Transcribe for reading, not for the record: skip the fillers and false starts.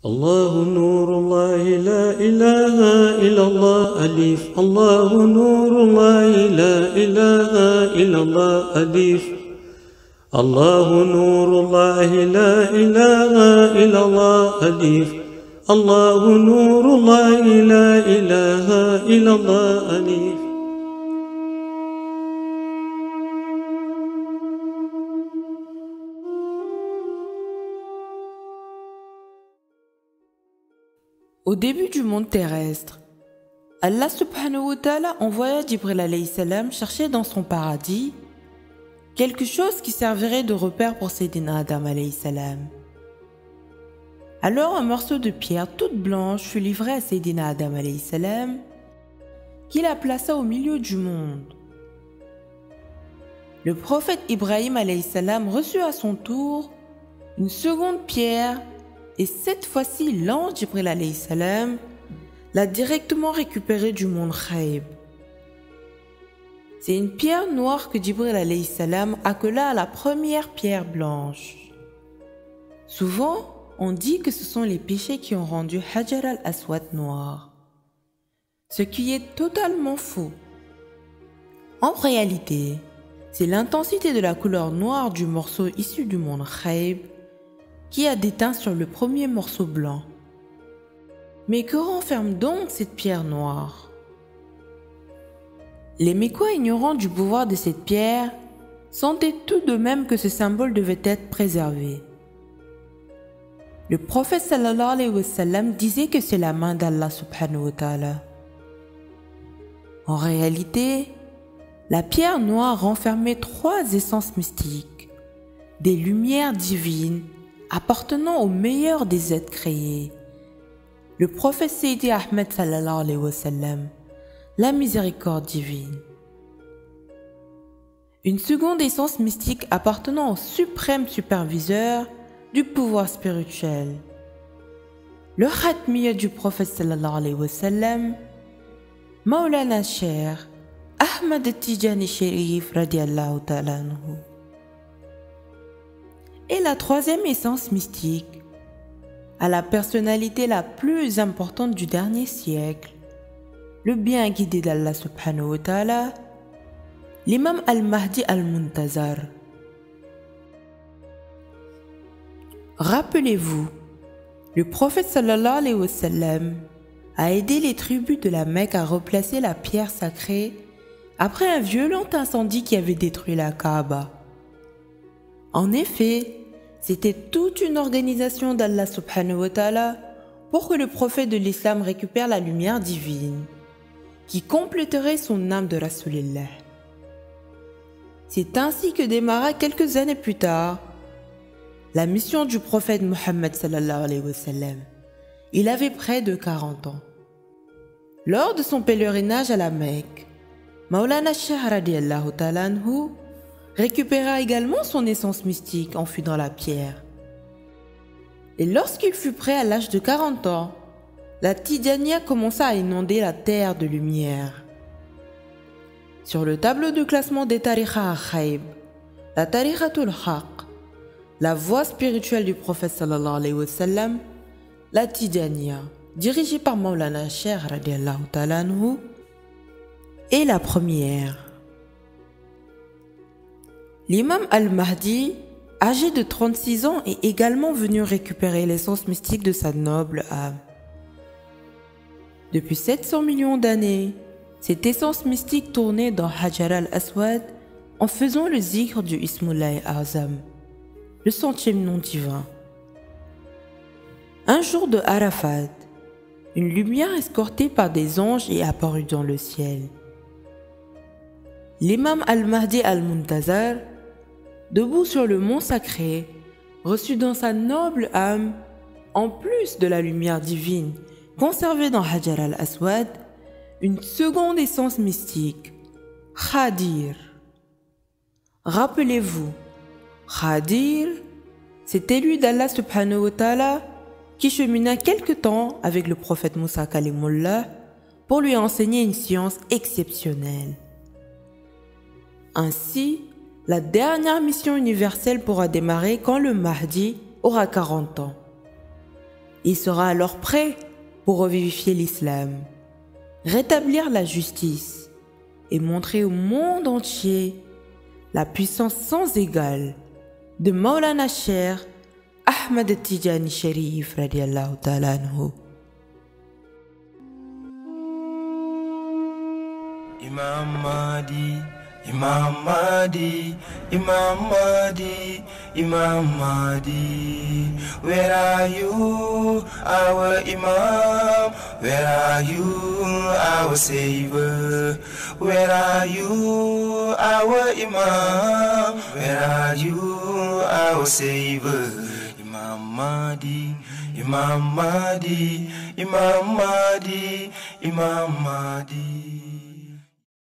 الله نور الله لا إله إلا الله ألف الله نور الله لا إله إلا الله ألف الله نور الله لا إله إلا الله ألف الله نور الله لا إله إلا الله ألف. Au début du monde terrestre, Allah subhanahu wa ta'ala envoya Jibril alayhi salam chercher dans son paradis quelque chose qui servirait de repère pour Sayyidina Adam alayhi salam. Alors un morceau de pierre toute blanche fut livré à Sayyidina Adam alayhi salam, qui la plaça au milieu du monde. Le prophète Ibrahim alayhi salam reçut à son tour une seconde pierre, et cette fois-ci l'ange Jibril alayhi salam l'a directement récupérée du monde Khaib. C'est une pierre noire que Jibril alayhi salam accola à la première pierre blanche. Souvent, on dit que ce sont les péchés qui ont rendu Hajar al-Aswad noir, ce qui est totalement faux. En réalité, c'est l'intensité de la couleur noire du morceau issu du monde Khaib qui a déteint sur le premier morceau blanc. Mais que renferme donc cette pierre noire? Les Mécois, ignorants du pouvoir de cette pierre, sentaient tout de même que ce symbole devait être préservé. Le prophète sallallahu alayhi wa sallam disait que c'est la main d'Allah subhanahu wa ta'ala. En réalité, la pierre noire renfermait 3 essences mystiques, des lumières divines appartenant au meilleur des êtres créés, le prophète Sayyidi Ahmed sallallahu alayhi wa sallam, la miséricorde divine. Une seconde essence mystique appartenant au suprême superviseur du pouvoir spirituel, le khatmiya du prophète sallallahu alayhi wa sallam, Maulana Cheikh Ahmad Tijani Sharif radiyallahu ta'ala anhu. Et la troisième essence mystique, à la personnalité la plus importante du dernier siècle, le bien guidé d'Allah subhanahu wa ta'ala, l'imam al-Mahdi al-Muntazar. Rappelez-vous, le prophète sallallahu alayhi wa sallam a aidé les tribus de la Mecque à replacer la pierre sacrée après un violent incendie qui avait détruit la Kaaba. En effet, c'était toute une organisation d'Allah subhanahu wa ta'ala pour que le prophète de l'islam récupère la lumière divine qui compléterait son âme de Rasulillah. C'est ainsi que démarra quelques années plus tard la mission du prophète Muhammad sallallahu alayhi wa sallam. Il avait près de 40 ans. Lors de son pèlerinage à la Mecque, Maulana Cheikh radiyallahu ta'ala anhu récupéra également son essence mystique enfouie dans la pierre. Et lorsqu'il fut prêt à l'âge de 40 ans, la Tidjaniya commença à inonder la terre de lumière. Sur le tableau de classement des tariqas à Khaib, la tariqatul Haq, la voie spirituelle du prophète sallallahu alayhi wa sallam, la Tidjaniya, dirigée par Maulana Cheikh radiyallahu ta'ala anhu, est la première. L'imam al-Mahdi, âgé de 36 ans, est également venu récupérer l'essence mystique de sa noble âme. Depuis 700 millions d'années, cette essence mystique tournait dans Hajar al-Aswad en faisant le zikr du Ismullah Azam, le 100e nom divin. Un jour de Arafat, une lumière escortée par des anges est apparue dans le ciel. L'imam al-Mahdi al-Muntazar, debout sur le mont sacré, reçut dans sa noble âme, en plus de la lumière divine conservée dans Hajar al-Aswad, une seconde essence mystique, Khadir. Rappelez-vous, Khadir, cet élu d'Allah subhanahu wa ta'ala qui chemina quelque temps avec le prophète Moussa kalimullah pour lui enseigner une science exceptionnelle. Ainsi, la dernière mission universelle pourra démarrer quand le Mahdi aura 40 ans. Il sera alors prêt pour revivifier l'islam, rétablir la justice et montrer au monde entier la puissance sans égale de Maulana Cheikh Ahmad Tijani Sharif radiyallahu ta'ala anhu. Imam Mahdi, Imam Mahdi, Imam Mahdi, Imam Mahdi. Where are you, our Imam? Where are you, our Savior? Where are you, our Imam? Where are you, our Savior? Imam Mahdi, Imam Mahdi, Imam Mahdi, Imam Mahdi.